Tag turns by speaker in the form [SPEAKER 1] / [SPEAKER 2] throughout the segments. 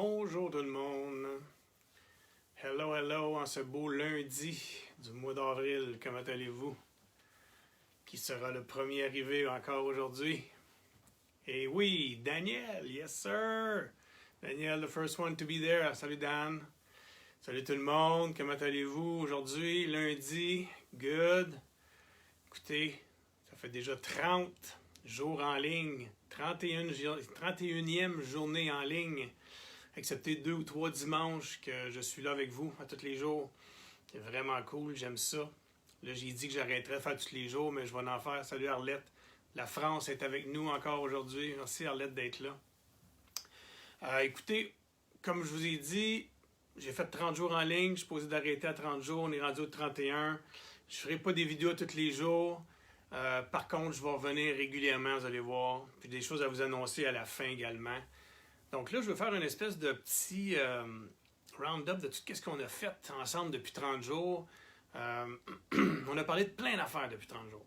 [SPEAKER 1] Bonjour tout le monde. Hello, hello, en ce beau lundi du mois d'avril. Comment allez-vous? Qui sera le premier arrivé encore aujourd'hui? Et oui, Daniel, yes sir! Daniel, the first one to be there. Salut Dan. Salut tout le monde, comment allez-vous aujourd'hui, lundi? Good. Écoutez, ça fait déjà 30 jours en ligne, 31e journée en ligne, excepté 2 ou 3 dimanches que je suis là avec vous à tous les jours. C'est vraiment cool, j'aime ça. Là, j'ai dit que j'arrêterais de faire tous les jours, mais je vais en faire. Salut Arlette. La France est avec nous encore aujourd'hui. Merci Arlette d'être là. Écoutez, comme je vous ai dit, j'ai fait 30 jours en ligne. Je suis posé d'arrêter à 30 jours. On est rendu au 31. Je ne ferai pas des vidéos tous les jours. Par contre, je vais revenir régulièrement, vous allez voir. Puis des choses à vous annoncer à la fin également. Donc là, je vais faire une espèce de petit round-up de tout ce qu'on a fait ensemble depuis 30 jours. On a parlé de plein d'affaires depuis 30 jours.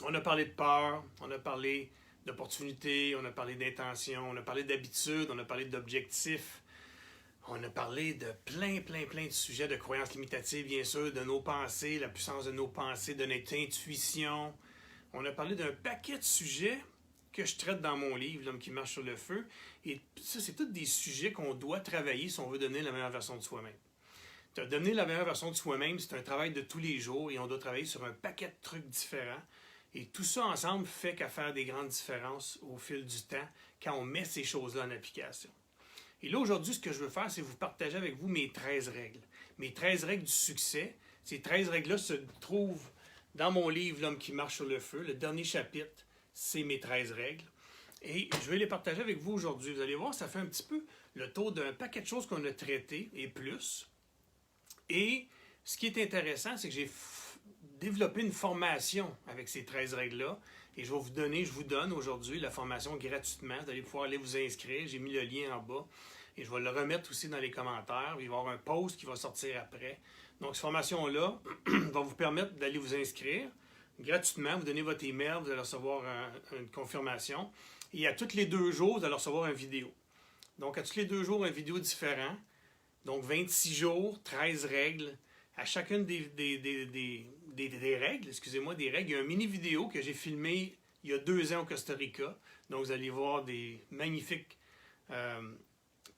[SPEAKER 1] On a parlé de peur, on a parlé d'opportunités, on a parlé d'intention, on a parlé d'habitudes, on a parlé d'objectifs. On a parlé de plein de sujets, de croyances limitatives, bien sûr, de nos pensées, la puissance de nos pensées, de notre intuition. On a parlé d'un paquet de sujets que je traite dans mon livre, L'homme qui marche sur le feu. Et ça, c'est tous des sujets qu'on doit travailler si on veut donner la meilleure version de soi-même. Donner la meilleure version de soi-même, c'est un travail de tous les jours et on doit travailler sur un paquet de trucs différents. Et tout ça ensemble fait qu'à faire des grandes différences au fil du temps quand on met ces choses-là en application. Et là, aujourd'hui, ce que je veux faire, c'est vous partager avec vous mes 13 règles. Mes 13 règles du succès. Ces 13 règles-là se trouvent dans mon livre, L'homme qui marche sur le feu. Le dernier chapitre, c'est mes 13 règles. Et je vais les partager avec vous aujourd'hui. Vous allez voir, ça fait un petit peu le tour d'un paquet de choses qu'on a traitées et plus. Et ce qui est intéressant, c'est que j'ai développé une formation avec ces 13 règles-là. Et je vous donne aujourd'hui la formation gratuitement. Vous allez pouvoir aller vous inscrire. J'ai mis le lien en bas. Et je vais le remettre aussi dans les commentaires. Il va y avoir un post qui va sortir après. Donc, cette formation-là va vous permettre d'aller vous inscrire gratuitement. Vous donnez votre email, vous allez recevoir une confirmation. Et à tous les 2 jours, vous allez recevoir une vidéo. Donc, à tous les 2 jours, une vidéo différente. Donc, 26 jours, 13 règles. À chacune des règles, des règles, il y a une mini-vidéo que j'ai filmée il y a 2 ans au Costa Rica. Donc, vous allez voir des magnifiques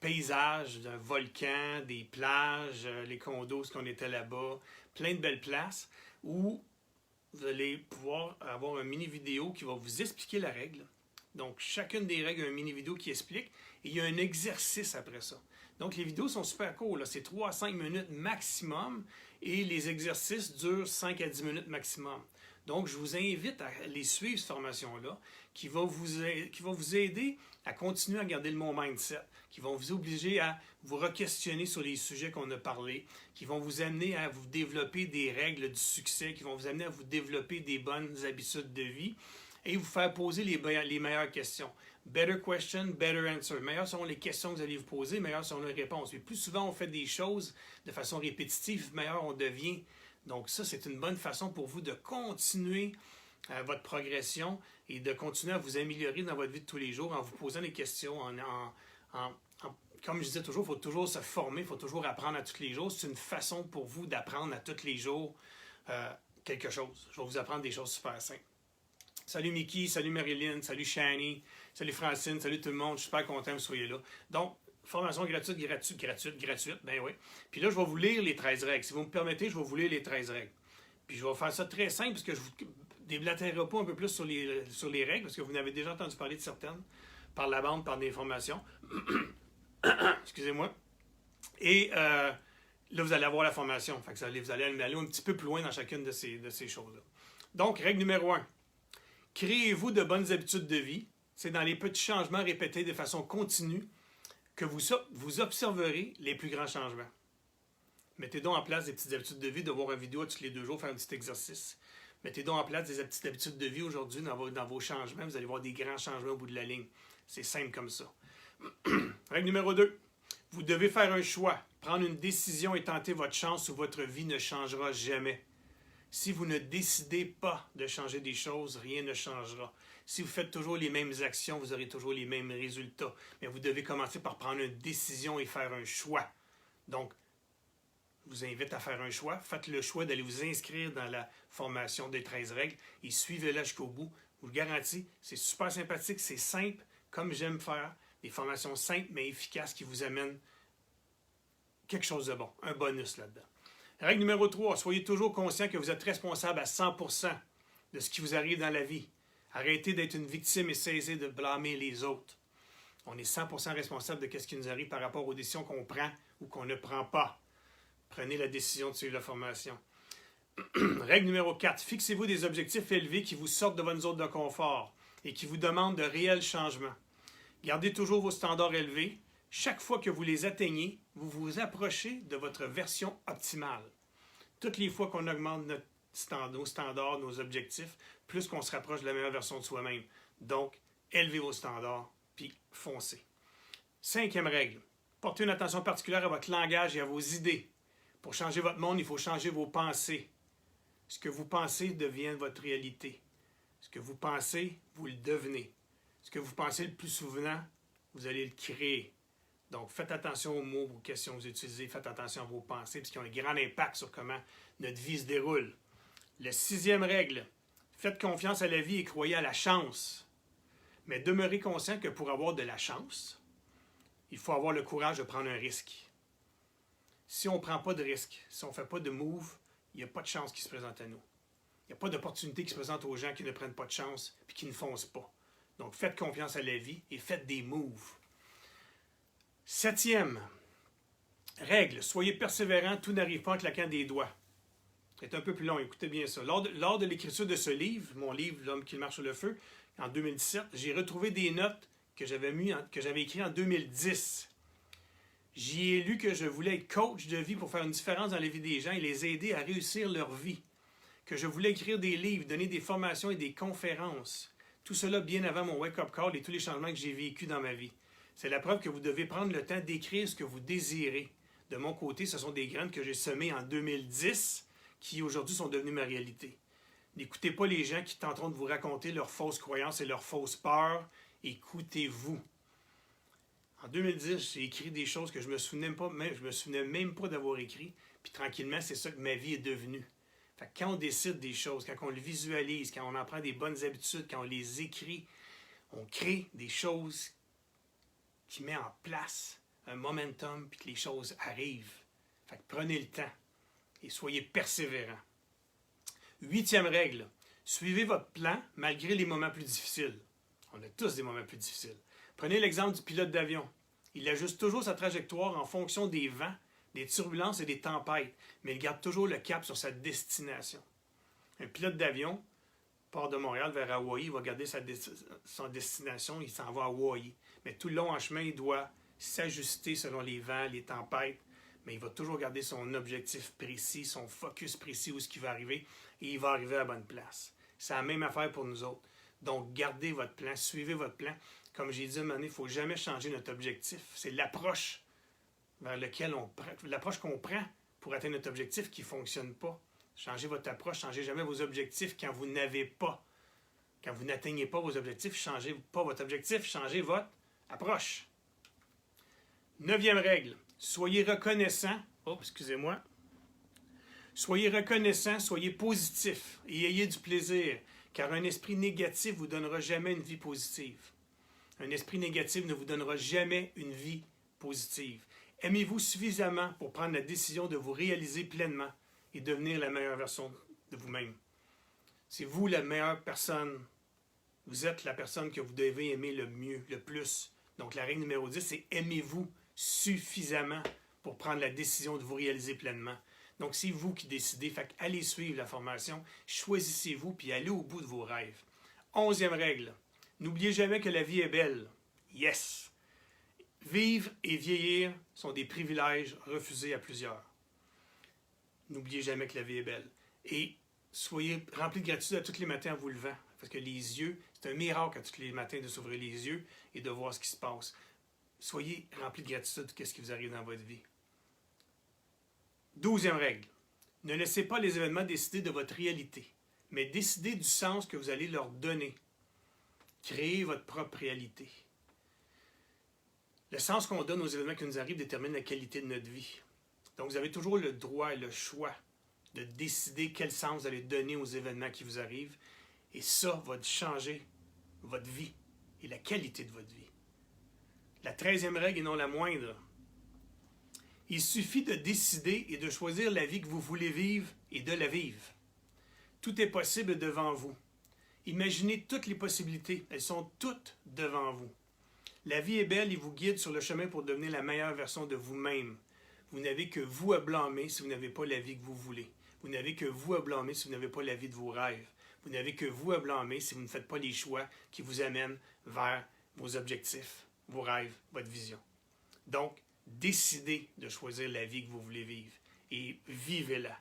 [SPEAKER 1] paysages d'un volcan, des plages, les condos, ce qu'on était là-bas, plein de belles places où vous allez pouvoir avoir une mini-vidéo qui va vous expliquer la règle. Donc, chacune des règles a une mini-vidéo qui explique et il y a un exercice après ça. Donc, les vidéos sont super courtes. C'est 3 à 5 minutes maximum et les exercices durent 5 à 10 minutes maximum. Donc, je vous invite à les suivre, cette formation-là, qui va vous aider à continuer à garder le bon mindset, qui vont vous obliger à vous re-questionner sur les sujets qu'on a parlé, qui vont vous amener à vous développer des règles du succès, qui vont vous amener à vous développer des bonnes habitudes de vie et vous faire poser les meilleures questions. Better question, better answer. Meilleures seront les questions que vous allez vous poser, meilleures seront les réponses. Et plus souvent on fait des choses de façon répétitive, meilleur on devient. Donc ça, c'est une bonne façon pour vous de continuer votre progression et de continuer à vous améliorer dans votre vie de tous les jours en vous posant des questions. Comme je disais toujours, il faut toujours se former, il faut toujours apprendre à tous les jours. C'est une façon pour vous d'apprendre à tous les jours quelque chose. Je vais vous apprendre des choses super simples. Salut Mickey, salut Marilyn, salut Shani, salut Francine, salut tout le monde. Je suis super content que vous soyez là. Donc, formation gratuite, ben oui. Puis là, je vais vous lire les 13 règles. Si vous me permettez, je vais vous lire les 13 règles. Puis je vais faire ça très simple, parce que je ne vous déblatérerai pas un peu plus sur les règles, parce que vous n'avez déjà entendu parler de certaines, par la bande, par des formations. Excusez-moi. Et là, vous allez avoir la formation. Fait que vous allez aller un petit peu plus loin dans chacune de ces choses-là. Donc, règle numéro 1. Créez-vous de bonnes habitudes de vie. C'est dans les petits changements répétés de façon continue que vous observerez les plus grands changements. Mettez donc en place des petites habitudes de vie, de voir une vidéo tous les 2 jours, faire un petit exercice. Mettez donc en place des petites habitudes de vie aujourd'hui dans vos changements. Vous allez voir des grands changements au bout de la ligne. C'est simple comme ça. Règle numéro 2. Vous devez faire un choix. Prendre une décision et tenter votre chance ou votre vie ne changera jamais. Si vous ne décidez pas de changer des choses, rien ne changera. Si vous faites toujours les mêmes actions, vous aurez toujours les mêmes résultats. Mais vous devez commencer par prendre une décision et faire un choix. Donc, je vous invite à faire un choix. Faites le choix d'aller vous inscrire dans la formation des 13 règles et suivez-la jusqu'au bout. Je vous le garantis, c'est super sympathique, c'est simple, comme j'aime faire. Des formations simples mais efficaces qui vous amènent quelque chose de bon, un bonus là-dedans. Règle numéro 3, soyez toujours conscient que vous êtes responsable à 100% de ce qui vous arrive dans la vie. Arrêtez d'être une victime et cessez de blâmer les autres. On est 100% responsable de ce qui nous arrive par rapport aux décisions qu'on prend ou qu'on ne prend pas. Prenez la décision de suivre la formation. Règle numéro 4, fixez-vous des objectifs élevés qui vous sortent de votre zone de confort et qui vous demandent de réels changements. Gardez toujours vos standards élevés. Chaque fois que vous les atteignez, vous vous approchez de votre version optimale. Toutes les fois qu'on augmente nos standards, nos objectifs, plus qu'on se rapproche de la meilleure version de soi-même. Donc, élevez vos standards, puis foncez. 5e règle, portez une attention particulière à votre langage et à vos idées. Pour changer votre monde, il faut changer vos pensées. Ce que vous pensez devient votre réalité. Ce que vous pensez, vous le devenez. Ce que vous pensez le plus souvent, vous allez le créer. Donc, faites attention aux mots, aux questions que vous utilisez. Faites attention à vos pensées, parce qu'ils ont un grand impact sur comment notre vie se déroule. La 6e règle, faites confiance à la vie et croyez à la chance. Mais demeurez conscient que pour avoir de la chance, il faut avoir le courage de prendre un risque. Si on ne prend pas de risque, si on ne fait pas de move, il n'y a pas de chance qui se présente à nous. Il n'y a pas d'opportunité qui se présente aux gens qui ne prennent pas de chance et qui ne foncent pas. Donc, faites confiance à la vie et faites des moves. 7e règle, soyez persévérant, tout n'arrive pas en claquant des doigts. C'est un peu plus long, écoutez bien ça. Lors de l'écriture de ce livre, mon livre « L'homme qui marche sur le feu », en 2017, j'ai retrouvé des notes que j'avais écrites en 2010. J'y ai lu que je voulais être coach de vie pour faire une différence dans la vie des gens et les aider à réussir leur vie. Que je voulais écrire des livres, donner des formations et des conférences. Tout cela bien avant mon wake-up call et tous les changements que j'ai vécus dans ma vie. C'est la preuve que vous devez prendre le temps d'écrire ce que vous désirez. De mon côté, ce sont des graines que j'ai semées en 2010 qui aujourd'hui sont devenues ma réalité. N'écoutez pas les gens qui tenteront de vous raconter leurs fausses croyances et leurs fausses peurs. Écoutez-vous. En 2010, j'ai écrit des choses que je me souvenais même pas d'avoir écrit. Puis tranquillement, c'est ça que ma vie est devenue. Fait que quand on décide des choses, quand on le visualise, quand on en prend des bonnes habitudes, quand on les écrit, on crée des choses qui mettent en place un momentum puis que les choses arrivent. Fait que prenez le temps et soyez persévérants. 8e règle, suivez votre plan malgré les moments plus difficiles. On a tous des moments plus difficiles. Prenez l'exemple du pilote d'avion. Il ajuste toujours sa trajectoire en fonction des vents, des turbulences et des tempêtes, mais il garde toujours le cap sur sa destination. Un pilote d'avion part de Montréal vers Hawaï, il va garder son destination, il s'en va à Hawaï. Mais tout le long en chemin, il doit s'ajuster selon les vents, les tempêtes, mais il va toujours garder son objectif précis, son focus précis où est-ce qu'il va arriver, et il va arriver à la bonne place. C'est la même affaire pour nous autres. Donc, gardez votre plan, suivez votre plan. Comme j'ai dit à un moment donné, il ne faut jamais changer notre objectif. C'est l'approche vers laquelle l'approche qu'on prend pour atteindre notre objectif qui ne fonctionne pas. Changez votre approche, changez jamais vos objectifs quand vous n'avez pas. Quand vous n'atteignez pas vos objectifs, changez pas votre objectif, changez votre approche. 9e règle, soyez reconnaissant. Oh, excusez-moi. Soyez reconnaissant, soyez positif et ayez du plaisir, car un esprit négatif ne vous donnera jamais une vie positive. Un esprit négatif ne vous donnera jamais une vie positive. Aimez-vous suffisamment pour prendre la décision de vous réaliser pleinement et devenir la meilleure version de vous-même. C'est vous la meilleure personne. Vous êtes la personne que vous devez aimer le mieux, le plus. Donc la règle numéro 10, c'est aimez-vous suffisamment pour prendre la décision de vous réaliser pleinement. Donc c'est vous qui décidez. Fait allez suivre la formation, choisissez-vous puis allez au bout de vos rêves. 11e règle, n'oubliez jamais que la vie est belle. Yes! Vivre et vieillir sont des privilèges refusés à plusieurs. N'oubliez jamais que la vie est belle. Et soyez remplis de gratitude à tous les matins en vous levant. Parce que les yeux, c'est un miracle à tous les matins de s'ouvrir les yeux et de voir ce qui se passe. Soyez remplis de gratitude de ce qui vous arrive dans votre vie. 12e règle. Ne laissez pas les événements décider de votre réalité, mais décidez du sens que vous allez leur donner. Créez votre propre réalité. Le sens qu'on donne aux événements qui nous arrivent détermine la qualité de notre vie. Donc, vous avez toujours le droit et le choix de décider quel sens vous allez donner aux événements qui vous arrivent. Et ça va changer votre vie et la qualité de votre vie. La 13e règle, et non la moindre, il suffit de décider et de choisir la vie que vous voulez vivre et de la vivre. Tout est possible devant vous. Imaginez toutes les possibilités. Elles sont toutes devant vous. La vie est belle et vous guide sur le chemin pour devenir la meilleure version de vous-même. Vous n'avez que vous à blâmer si vous n'avez pas la vie que vous voulez. Vous n'avez que vous à blâmer si vous n'avez pas la vie de vos rêves. Vous n'avez que vous à blâmer si vous ne faites pas les choix qui vous amènent vers vos objectifs, vos rêves, votre vision. Donc, décidez de choisir la vie que vous voulez vivre et vivez-la.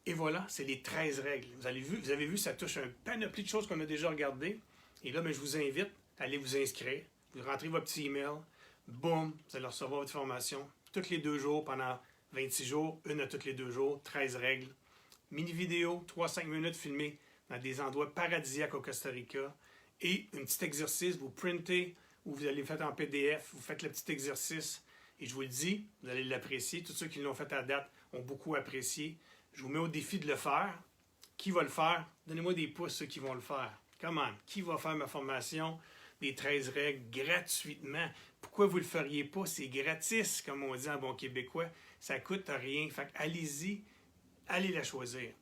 [SPEAKER 1] Et voilà, c'est les 13 règles. Vous avez vu, ça touche un panoplie de choses qu'on a déjà regardées. Et là, je vous invite à aller vous inscrire. Vous rentrez votre petit email. Boum, vous allez recevoir votre formation. Tous les 2 jours, pendant 26 jours, une à tous les 2 jours, 13 règles. Mini vidéo, 3-5 minutes filmées dans des endroits paradisiaques au Costa Rica. Et un petit exercice, vous printez ou vous allez le faire en PDF, vous faites le petit exercice. Et je vous le dis, vous allez l'apprécier. Tous ceux qui l'ont fait à date ont beaucoup apprécié. Je vous mets au défi de le faire. Qui va le faire? Donnez-moi des pouces ceux qui vont le faire. Comment? Qui va faire ma formation des 13 règles gratuitement? Pourquoi vous ne le feriez pas? C'est gratis, comme on dit en bon québécois. Ça ne coûte rien. Fait allez-y, allez la choisir.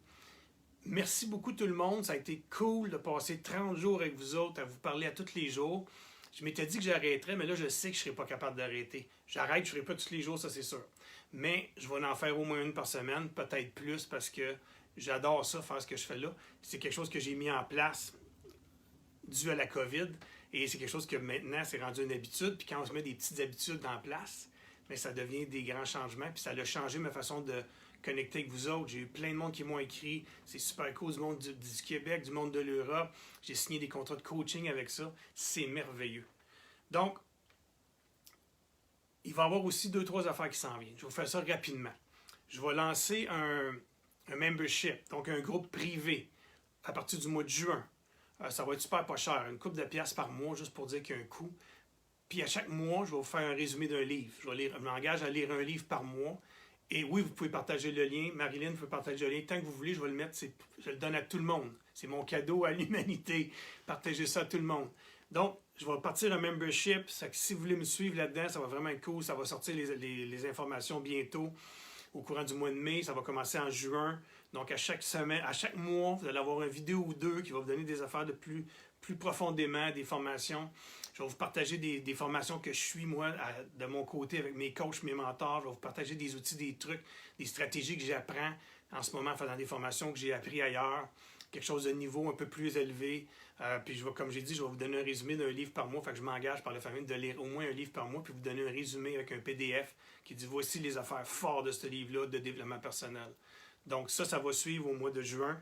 [SPEAKER 1] Merci beaucoup tout le monde. Ça a été cool de passer 30 jours avec vous autres, à vous parler à tous les jours. Je m'étais dit que j'arrêterais, mais là, je sais que je ne serai pas capable d'arrêter. J'arrête, je ne ferai pas tous les jours, ça c'est sûr. Mais je vais en faire au moins une par semaine, peut-être plus, parce que j'adore ça, faire ce que je fais là. C'est quelque chose que j'ai mis en place dû à la COVID. Et c'est quelque chose que maintenant, c'est rendu une habitude. Puis quand on se met des petites habitudes en place, mais ça devient des grands changements. Puis ça a changé ma façon de connecter avec vous autres. J'ai eu plein de monde qui m'ont écrit. C'est super cool, du monde du Québec, du monde de l'Europe. J'ai signé des contrats de coaching avec ça. C'est merveilleux. Donc, il va y avoir aussi 2-3 affaires qui s'en viennent. Je vais vous faire ça rapidement. Je vais lancer un membership, donc un groupe privé, à partir du mois de juin. Ça va être super pas cher, une couple de piastres par mois, juste pour dire qu'il y a un coût. Puis à chaque mois, je vais vous faire un résumé d'un livre. Je m'engage à lire un livre par mois. Et oui, vous pouvez partager le lien. Marilyn, vous pouvez partager le lien. Tant que vous voulez, je vais le mettre. Je le donne à tout le monde. C'est mon cadeau à l'humanité. Partagez ça à tout le monde. Donc, je vais partir un membership. Ça, si vous voulez me suivre là-dedans, ça va vraiment être cool. Ça va sortir les informations bientôt. Au courant du mois de mai, ça va commencer en juin. Donc, à chaque semaine, à chaque mois, vous allez avoir une vidéo ou deux qui va vous donner des affaires de plus profondément, des formations. Je vais vous partager des formations que je suis, moi, de mon côté, avec mes coachs, mes mentors. Je vais vous partager des outils, des trucs, des stratégies que j'apprends en ce moment en faisant des formations que j'ai appris ailleurs. Quelque chose de niveau un peu plus élevé. Puis, comme j'ai dit, je vais vous donner un résumé d'un livre par mois. Fait que je m'engage par la famille de lire au moins un livre par mois, puis vous donner un résumé avec un PDF qui dit voici les affaires fortes de ce livre-là de développement personnel. Donc, ça va suivre au mois de juin.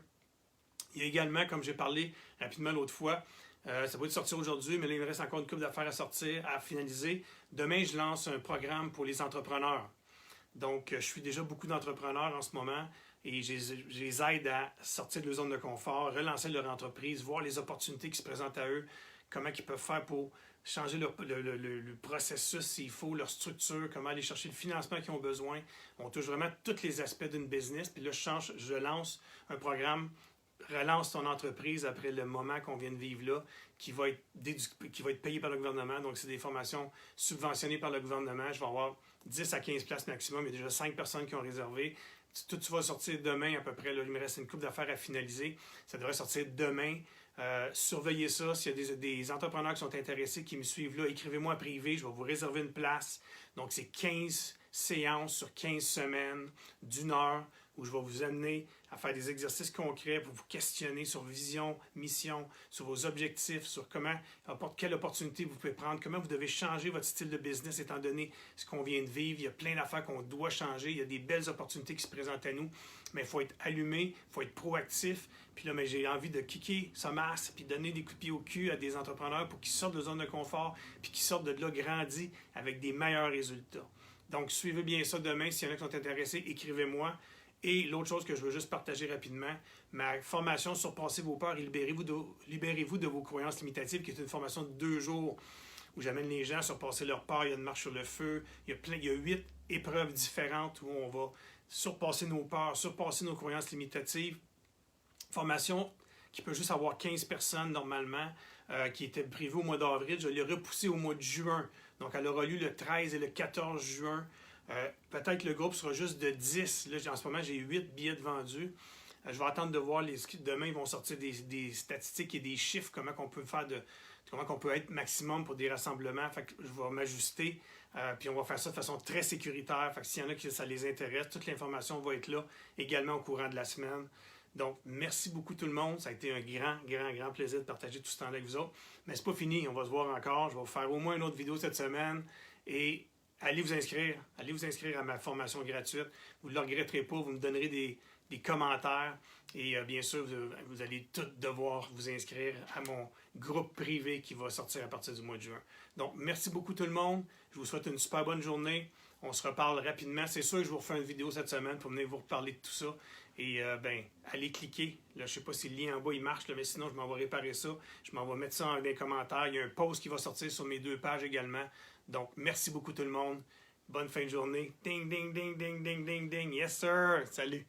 [SPEAKER 1] Il y a également, comme j'ai parlé rapidement l'autre fois, ça va être sorti aujourd'hui, mais là, il me reste encore une couple d'affaires à sortir, à finaliser. Demain, je lance un programme pour les entrepreneurs. Donc, je suis déjà beaucoup d'entrepreneurs en ce moment et je les aide à sortir de leur zone de confort, relancer leur entreprise, voir les opportunités qui se présentent à eux, comment ils peuvent faire pour changer le processus s'il faut, leur structure, comment aller chercher le financement qu'ils ont besoin. On touche vraiment tous les aspects d'une business. Puis là, je lance un programme relance ton entreprise après le moment qu'on vient de vivre là, qui va être payé par le gouvernement. Donc, c'est des formations subventionnées par le gouvernement. Je vais avoir 10 à 15 places maximum. Il y a déjà 5 personnes qui ont réservé. Tout va sortir demain à peu près. Là, il me reste une couple d'affaires à finaliser. Ça devrait sortir demain. Surveillez ça. S'il y a des entrepreneurs qui sont intéressés, qui me suivent là, écrivez-moi en privé. Je vais vous réserver une place. Donc, c'est 15 séances sur 15 semaines d'1 heure où je vais vous amener à faire des exercices concrets pour vous questionner sur vision, mission, sur vos objectifs, sur quelle opportunité vous pouvez prendre, comment vous devez changer votre style de business étant donné ce qu'on vient de vivre. Il y a plein d'affaires qu'on doit changer. Il y a des belles opportunités qui se présentent à nous, mais il faut être allumé, il faut être proactif. Puis là, j'ai envie de kicker sa masse puis donner des coups de pied au cul à des entrepreneurs pour qu'ils sortent de la zone de confort puis qu'ils sortent de là grandis avec des meilleurs résultats. Donc, suivez bien ça demain. S'il y en a qui sont intéressés, écrivez-moi. Et l'autre chose que je veux juste partager rapidement, ma formation Surpasser vos peurs et libérez-vous de vos croyances limitatives, qui est une formation de 2 jours où j'amène les gens à surpasser leurs peurs. Il y a une marche sur le feu. Il y a 8 épreuves différentes où on va surpasser nos peurs, surpasser nos croyances limitatives. Formation qui peut juste avoir 15 personnes normalement, qui était prévue au mois d'avril. Je l'ai repoussée au mois de juin. Donc, elle aura lieu le 13 et le 14 juin. Peut-être que le groupe sera juste de 10. Là, en ce moment, j'ai 8 billets de vendus. Je vais attendre de voir. Demain, ils vont sortir des statistiques et des chiffres, comment on peut faire comment on peut être maximum pour des rassemblements. Fait que je vais m'ajuster. Puis on va faire ça de façon très sécuritaire. Fait que s'il y en a qui ça les intéresse, toute l'information va être là également au courant de la semaine. Donc, merci beaucoup tout le monde. Ça a été un grand plaisir de partager tout ce temps-là avec vous autres. Mais c'est pas fini, on va se voir encore. Je vais vous faire au moins une autre vidéo cette semaine. Et allez vous inscrire. Allez vous inscrire à ma formation gratuite. Vous ne le regretterez pas. Vous me donnerez des commentaires. Et bien sûr, vous allez tous devoir vous inscrire à mon groupe privé qui va sortir à partir du mois de juin. Donc, merci beaucoup tout le monde. Je vous souhaite une super bonne journée. On se reparle rapidement. C'est sûr que je vous refais une vidéo cette semaine pour venir vous reparler de tout ça. Et allez cliquer. Là, je ne sais pas si le lien en bas il marche, là, mais sinon, je m'en vais réparer ça. Je m'en vais mettre ça dans les commentaires. Il y a un post qui va sortir sur mes 2 pages également. Donc, merci beaucoup tout le monde. Bonne fin de journée. Ding, ding, ding, ding, ding, ding, ding. Yes, sir. Salut.